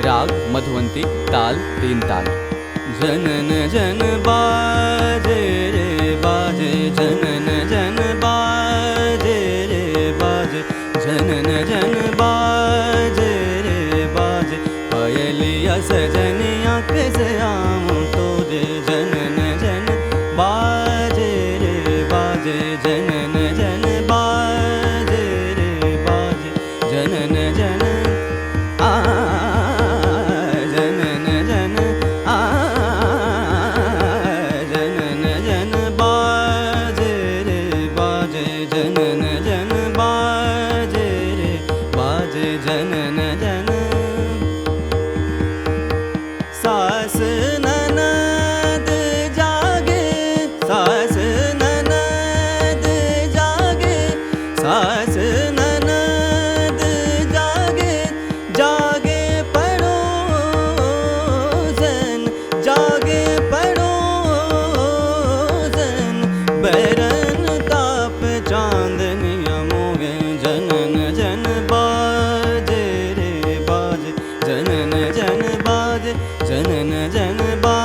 राग मधुवंती, ताल 3 ताल। जनन जन बाजे रे बाजे, जनन जन बाजे रे बाजे, जनन जन बाजे रे बाजे, पायलिया सजनिया कैसे आऊं तुझे, जनन जन बाजे रे बाजे, जनन जन बाजे रे बाजे, जनन जन आ जनन जन आ जनन जन बाजे रे बाजे, जनन जन बाजे रे बाजे, जनन जन। सास ननद जागे, सास ननद जागे, सास ननद जागे, जागे पड़ोसन, जागे पड़ोसन, बैरन ताप चांदनिया मोगे, जनन जन बाजे रे बाजे, जनन जन बाजे, जनन जन बाजे।